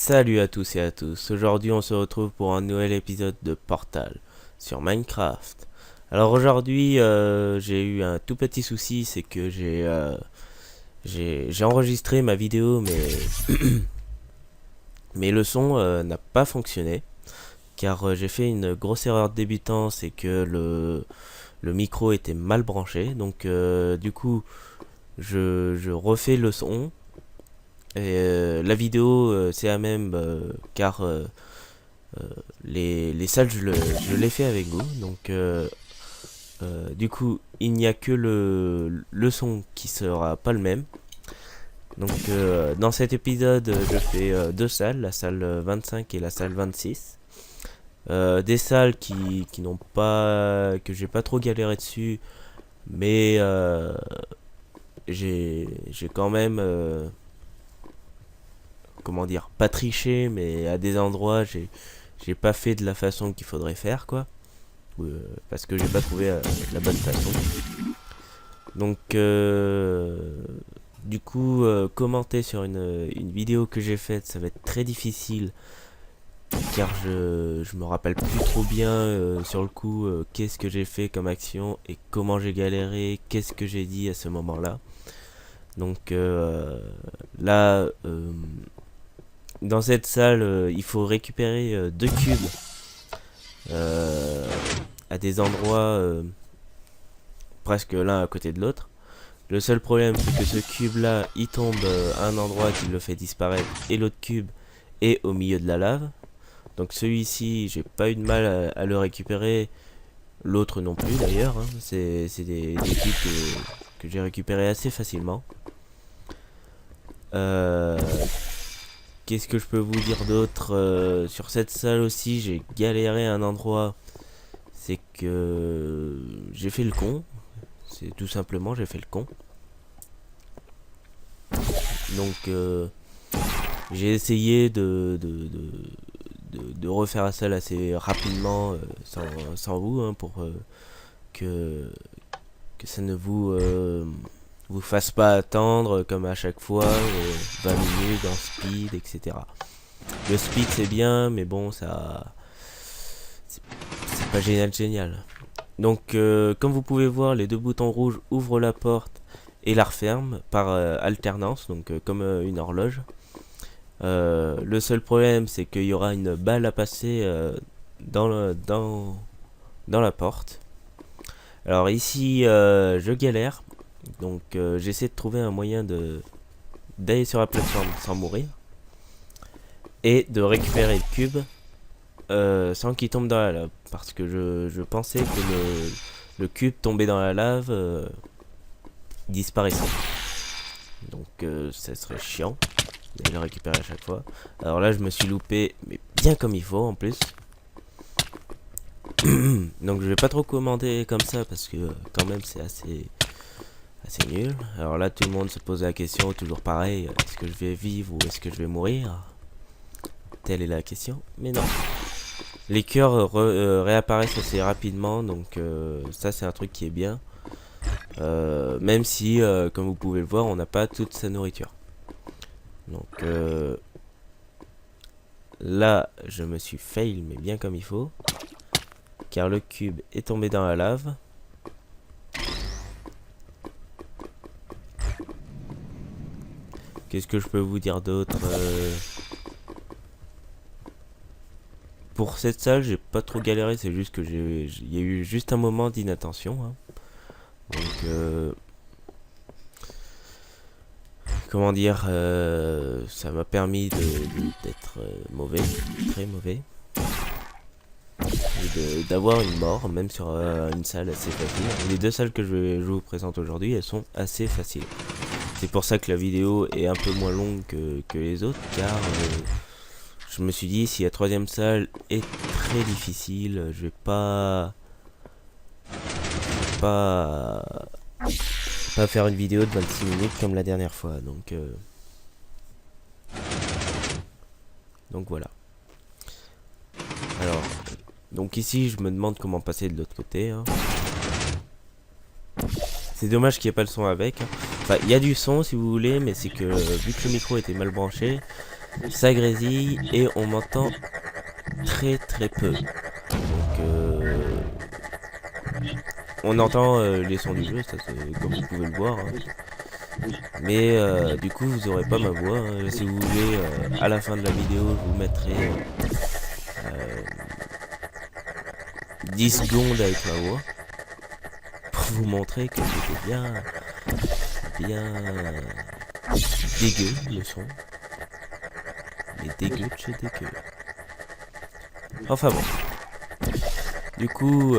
Salut à tous et à tous, aujourd'hui on se retrouve pour un nouvel épisode de Portal sur Minecraft. Alors aujourd'hui j'ai eu un tout petit souci, c'est que j'ai enregistré ma vidéo mais le son n'a pas fonctionné car j'ai fait une grosse erreur de débutant, c'est que le micro était mal branché, donc du coup je refais le son et la vidéo c'est la même car les salles je l'ai fait avec vous, donc du coup il n'y a que le son qui sera pas le même. Donc dans cet épisode je fais deux salles, la salle 25 et la salle 26. Des salles qui n'ont pas, que j'ai pas trop galéré dessus, mais j'ai quand même comment dire, pas triché, mais à des endroits j'ai pas fait de la façon qu'il faudrait faire, quoi. Parce que j'ai pas trouvé la bonne façon. Donc du coup commenter sur une vidéo que j'ai faite, ça va être très difficile car je me rappelle plus trop bien sur le coup qu'est-ce que j'ai fait comme action et comment j'ai galéré, qu'est-ce que j'ai dit à ce moment-là. Donc là dans cette salle il faut récupérer deux cubes euh, à des endroits presque l'un à côté de l'autre. Le seul problème c'est que ce cube là il tombe à un endroit qui le fait disparaître et l'autre cube est au milieu de la lave. Donc celui-ci j'ai pas eu de mal à le récupérer, l'autre non plus d'ailleurs, hein. C'est des cubes que j'ai récupérés assez facilement. Euh, Qu'est-ce que je peux vous dire d'autre sur cette salle aussi j'ai galéré à un endroit, c'est que j'ai fait le con. C'est tout simplement, j'ai fait le con. Donc j'ai essayé de refaire la salle assez rapidement sans vous, hein, pour que ça ne vous fasse pas attendre comme à chaque fois 20 minutes en speed, etc. Le speed c'est bien, mais bon, c'est pas génial. Donc comme vous pouvez voir, les deux boutons rouges ouvrent la porte et la referment par alternance, donc comme une horloge. Le seul problème c'est qu'il y aura une balle à passer dans la porte. Alors ici je galère, donc j'essaie de trouver un moyen d'aller sur la plateforme sans mourir et de récupérer le cube sans qu'il tombe dans la lave, parce que je pensais que le cube tombé dans la lave disparaissait. Donc ça serait chiant de le récupérer à chaque fois. Alors là je me suis loupé, mais bien comme il faut en plus. Donc je vais pas trop commenter comme ça parce que quand même c'est assez nul. Alors là tout le monde se pose la question, toujours pareil, est-ce que je vais vivre ou est-ce que je vais mourir? Telle est la question, mais non. Les cœurs réapparaissent assez rapidement, donc ça c'est un truc qui est bien. Même si, comme vous pouvez le voir, on n'a pas toute sa nourriture. Donc là, je me suis fail, mais bien comme il faut. Car le cube est tombé dans la lave. Qu'est-ce que je peux vous dire d'autre Pour cette salle, j'ai pas trop galéré, c'est juste que il y a eu juste un moment d'inattention, hein. Donc comment dire, ça m'a permis d'être mauvais, très mauvais, et d'avoir une mort, même sur une salle assez facile. Les deux salles que je vous présente aujourd'hui, elles sont assez faciles. C'est pour ça que la vidéo est un peu moins longue que les autres, car je me suis dit, si la troisième salle est très difficile, je vais pas faire une vidéo de 26 minutes comme la dernière fois. Donc voilà. Alors, donc ici je me demande comment passer de l'autre côté, hein. C'est dommage qu'il n'y ait pas le son avec, hein. Enfin, il y a du son si vous voulez, mais c'est que vu que le micro était mal branché, ça grésille et on m'entend très peu. Donc on entend les sons du jeu, ça c'est comme vous pouvez le voir, hein. Mais du coup vous aurez pas ma voix, hein. Si vous voulez, à la fin de la vidéo je vous mettrai 10 secondes avec ma voix pour vous montrer que c'était bien dégueu le son. Mais dégueu de chez dégueu. Enfin bon. Du coup,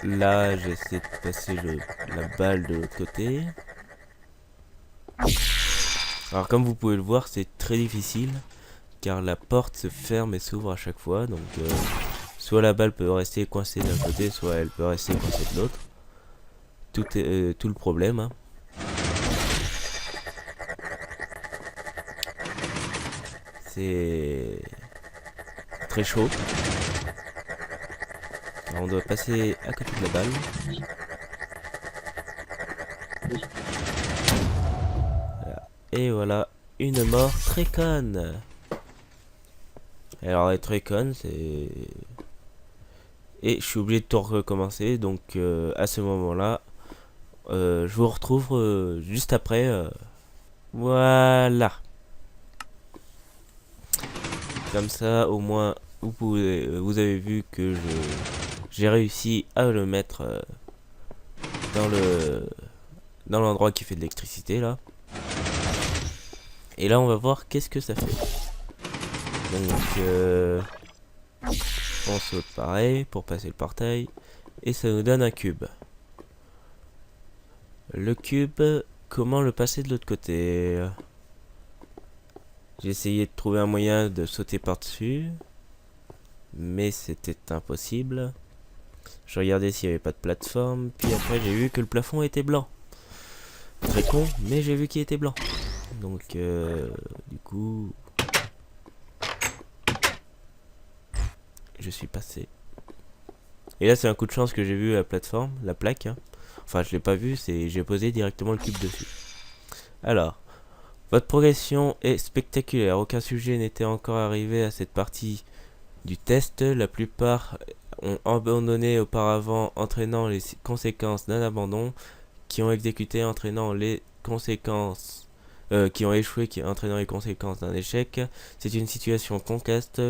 là j'essaie de passer la balle de l'autre côté. Alors comme vous pouvez le voir, c'est très difficile car la porte se ferme et s'ouvre à chaque fois. Donc soit la balle peut rester coincée d'un côté, soit elle peut rester coincée de l'autre. Tout le problème, hein. C'est très chaud. Alors on doit passer à côté de la balle. Voilà. Et voilà, une mort très conne. Alors, elle est très conne, c'est... Et je suis obligé de tout recommencer, donc à ce moment-là, je vous retrouve juste après. Voilà. Comme ça, au moins, vous avez vu que j'ai réussi à le mettre dans l'endroit qui fait de l'électricité, là. Et là, on va voir qu'est-ce que ça fait. Donc, on saute pareil pour passer le portail. Et ça nous donne un cube. Le cube, comment le passer de l'autre côté? J'ai essayé de trouver un moyen de sauter par-dessus. Mais c'était impossible. Je regardais s'il n'y avait pas de plateforme. Puis après, j'ai vu que le plafond était blanc. Très con, mais j'ai vu qu'il était blanc. Donc, du coup... je suis passé. Et là, c'est un coup de chance que j'ai vu la plateforme, la plaque, hein. Enfin, je l'ai pas vu, j'ai posé directement le cube dessus. Alors, votre progression est spectaculaire. Aucun sujet n'était encore arrivé à cette partie du test. La plupart ont abandonné auparavant, entraînant les conséquences d'un abandon, qui ont exécuté, entraînant les conséquences, qui ont échoué, qui entraînant les conséquences d'un échec. C'est une situation concaste.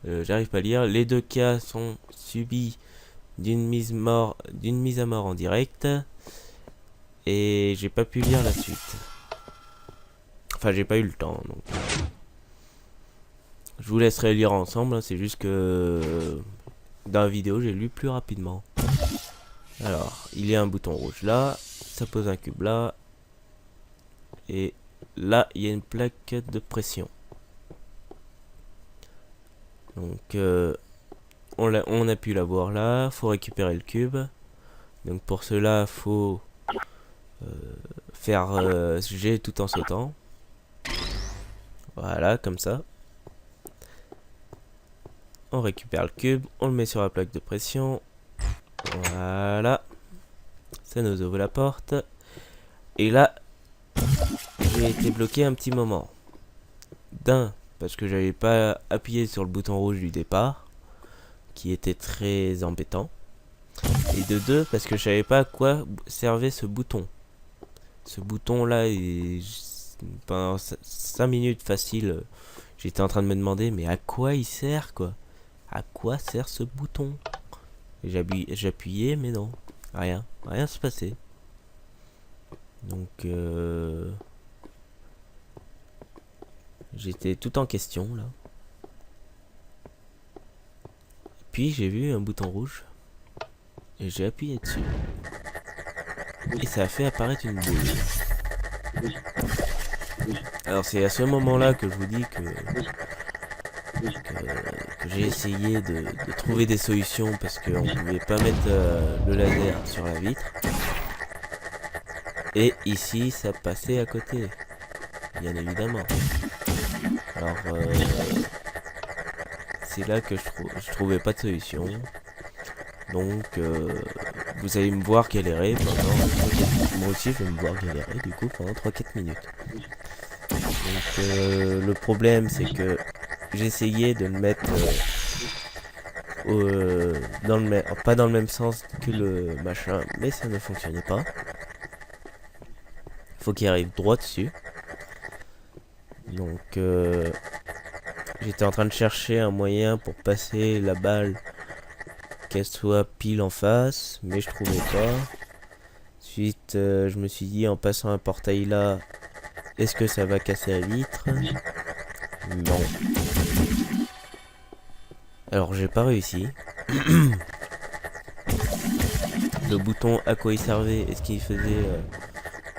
J'arrive pas à lire. Les deux cas sont subis d'une mise à mort en direct. Et j'ai pas pu lire la suite. Enfin, j'ai pas eu le temps. Donc. Je vous laisserai lire ensemble. Hein, c'est juste que dans la vidéo, j'ai lu plus rapidement. Alors, il y a un bouton rouge là. Ça pose un cube là. Et là, il y a une plaque de pression. Donc, on a pu la voir là. Faut récupérer le cube. Donc, pour cela, faut faire G tout en sautant. Voilà, comme ça. On récupère le cube. On le met sur la plaque de pression. Voilà. Ça nous ouvre la porte. Et là, j'ai été bloqué un petit moment. D'un, parce que j'avais pas appuyé sur le bouton rouge du départ, qui était très embêtant. Et de deux, parce que je savais pas à quoi servait ce bouton. Ce bouton là, pendant 5 minutes facile, j'étais en train de me demander, mais à quoi il sert quoi? À quoi sert ce bouton? J'appuyais, mais non, rien se passait. Donc, j'étais tout en question là. Puis j'ai vu un bouton rouge et j'ai appuyé dessus. Et ça a fait apparaître une boule. Alors c'est à ce moment-là que je vous dis que j'ai essayé de trouver des solutions parce qu'on ne pouvait pas mettre le laser sur la vitre. Et ici ça passait à côté, bien évidemment. Alors c'est là que je trouvais pas de solution. Donc vous allez me voir galérer pendant moi aussi je vais me voir galérer du coup pendant 3-4 minutes. Donc le problème c'est que j'essayais de le mettre dans le même, pas dans le même sens que le machin, mais ça ne fonctionnait pas. Faut qu'il arrive droit dessus. Donc j'étais en train de chercher un moyen pour passer la balle qu'elle soit pile en face, mais je trouvais pas. Ensuite je me suis dit en passant un portail là, est-ce que ça va casser la vitre? Non. Alors j'ai pas réussi. Le bouton à quoi il servait, est-ce qu'il faisait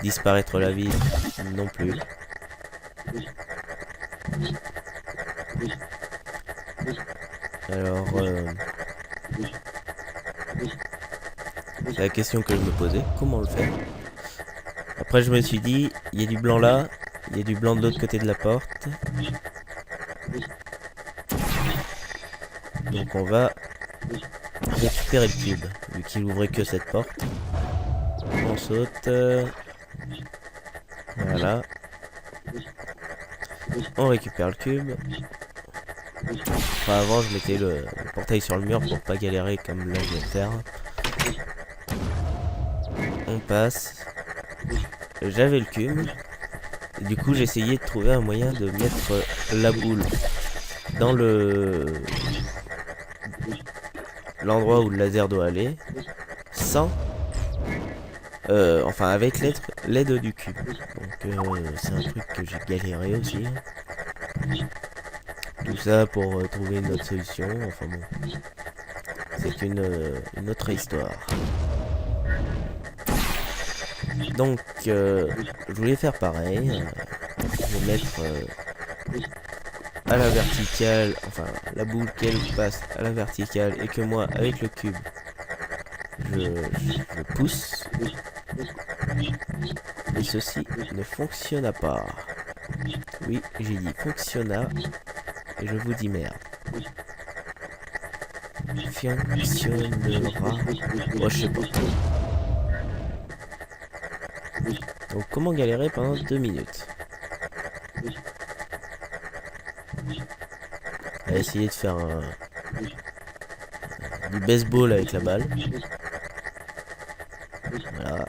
disparaître la vitre? Non plus. Alors c'est la question que je me posais, comment le faire? Après je me suis dit, il y a du blanc là, il y a du blanc de l'autre côté de la porte. Donc on va récupérer le cube, vu qu'il ouvrait que cette porte. On saute. Voilà. On récupère le cube. Enfin, avant je mettais le portail sur le mur pour pas galérer comme là je viens de faire. On passe. J'avais le cube. Et du coup j'essayais de trouver un moyen de mettre la boule dans l'endroit où le laser doit aller, sans enfin avec l'aide du cube. Donc c'est un truc que j'ai galéré aussi. Tout ça pour trouver une autre solution. Enfin bon, c'est une autre histoire. Donc je voulais faire pareil. Je vais mettre à la verticale, enfin la boule qu'elle passe à la verticale et que moi avec le cube je pousse, et ceci ne fonctionna pas. Oui, j'ai dit fonctionna et je vous dis merde. Fonctionnera. Oh, je sais pas. Donc comment galérer pendant 2 minutes? On va essayer de faire du baseball avec la balle. Voilà.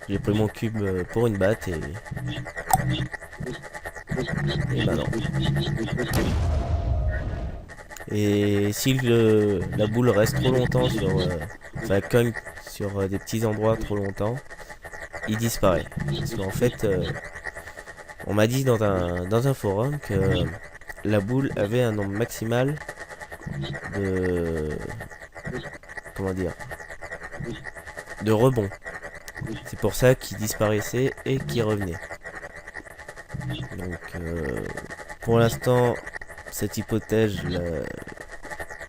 J'ai pris mon cube pour une batte et bah non. Et si la boule reste trop longtemps sur enfin cogne sur des petits endroits trop longtemps, il disparaît. Parce qu'en fait on m'a dit dans un forum que la boule avait un nombre maximal de comment dire, de rebond. C'est pour ça qu'il disparaissait et qu'il revenait. Donc pour l'instant cette hypothèse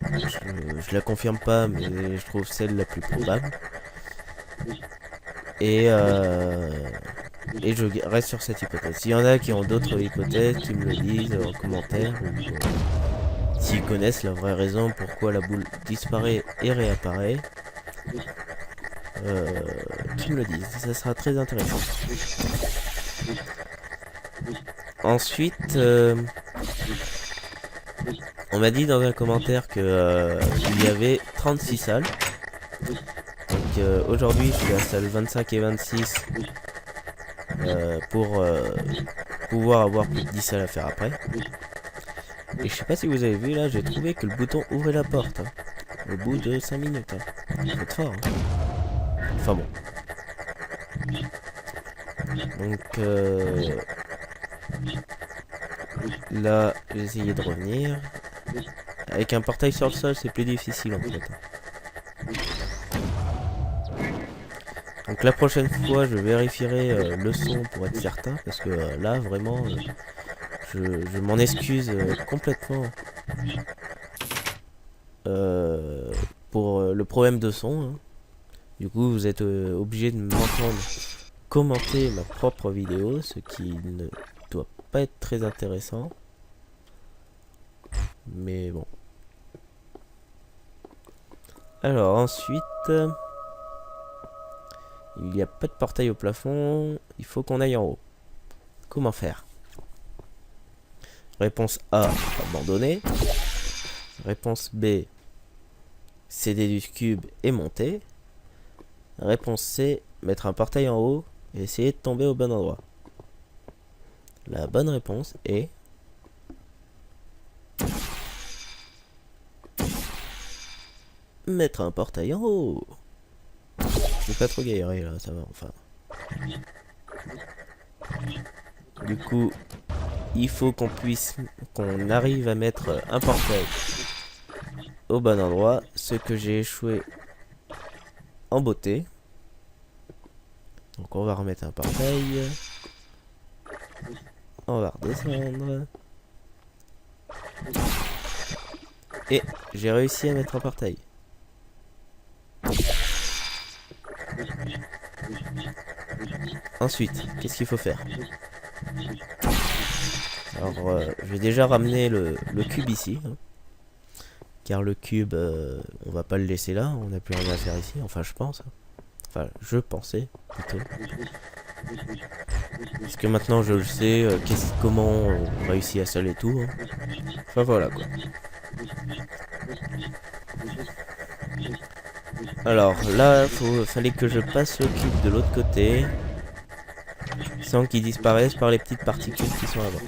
je la confirme pas, mais je trouve celle la plus probable. Et je reste sur cette hypothèse. S'il y en a qui ont d'autres hypothèses, qui me le disent en commentaire, ou s'ils connaissent la vraie raison pourquoi la boule disparaît et réapparaît, qui me le disent, ça sera très intéressant. Ensuite, on m'a dit dans un commentaire que il y avait 36 salles. Donc aujourd'hui je suis à salle 25 et 26 pour pouvoir avoir plus de 10 salles à faire après. Et je sais pas si vous avez vu là, j'ai trouvé que le bouton ouvrait la porte au bout de 5 minutes. C'est fort. Enfin bon. Donc là j'ai essayé de revenir. Avec un portail sur le sol c'est plus difficile en fait. Donc la prochaine fois je vérifierai le son pour être certain, parce que là vraiment je m'en excuse complètement pour le problème de son. Hein. Du coup vous êtes obligé de m'entendre commenter ma propre vidéo, ce qui ne doit pas être très intéressant. Mais bon. Alors ensuite, il n'y a pas de portail au plafond. Il faut qu'on aille en haut. Comment faire? Réponse A, abandonner. Réponse B, céder du cube et monter. Réponse C, mettre un portail en haut et essayer de tomber au bon endroit. La bonne réponse est mettre un portail en haut. Je vais pas trop galérer là, ça va enfin. Du coup, il faut qu'on arrive à mettre un portail au bon endroit, ce que j'ai échoué en beauté. Donc on va remettre un portail. On va redescendre. Et j'ai réussi à mettre un portail. Ensuite, qu'est-ce qu'il faut faire? Alors, je vais déjà ramener le cube ici. Hein, car le cube, on va pas le laisser là. On n'a plus rien à faire ici. Enfin, je pense. Enfin, je pensais plutôt. Parce que maintenant, je le sais. Comment on réussit à seul et tout. Hein. Enfin, voilà quoi. Alors là, fallait que je passe le cube de l'autre côté. Sans qu'il disparaisse par les petites particules qui sont là-bas.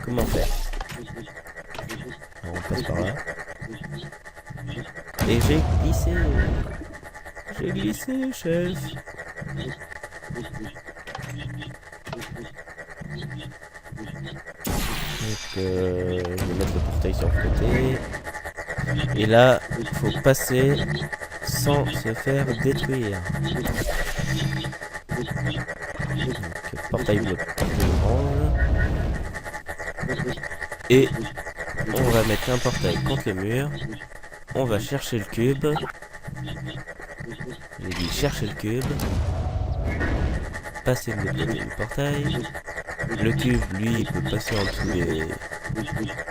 Comment faire? Alors, on passe par là. Et j'ai glissé. J'ai glissé, chef. Donc, je vais mettre le portail sur le côté. Et là, il faut passer sans se faire détruire. Donc, portail bleu, portail orange. Et on va mettre un portail contre le mur. On va chercher le cube. J'ai dit chercher le cube. Passer de l'autre côté du portail. Le cube, lui, il peut passer en dessous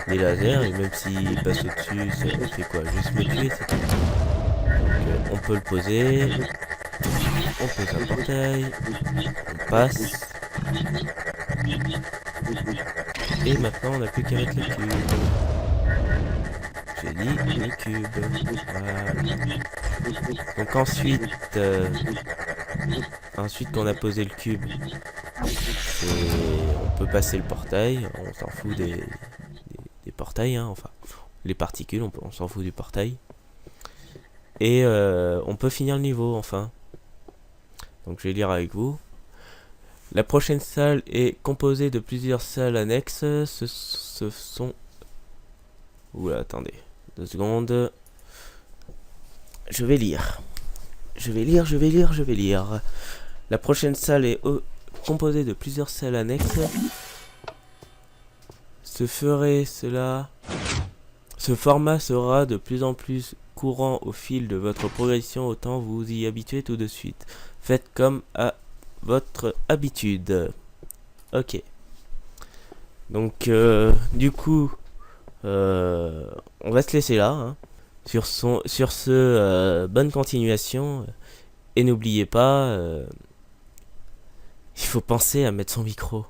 des lasers. Et même s'il passe au-dessus, ça fait quoi? Juste me tuer, c'est tout. Donc on peut le poser. On pose un portail. On passe. Et maintenant, on n'a plus qu'à mettre le cube. J'ai dit les cubes. Voilà. Donc ensuite qu'on a posé le cube, on peut passer le portail. On s'en fout des portails, hein, enfin les particules, on s'en fout du portail. Et on peut finir le niveau enfin. Donc je vais lire avec vous. La prochaine salle est composée de plusieurs salles annexes. Ce sont... Oula, attendez. 2 secondes. Je vais lire. Je vais lire. La prochaine salle est composée de plusieurs salles annexes. Ce format sera de plus en plus courant au fil de votre progression, autant vous y habituez tout de suite. Faites comme à votre habitude. Ok. Donc, du coup, on va se laisser là. Hein. Sur ce, bonne continuation. Et n'oubliez pas, il faut penser à mettre son micro.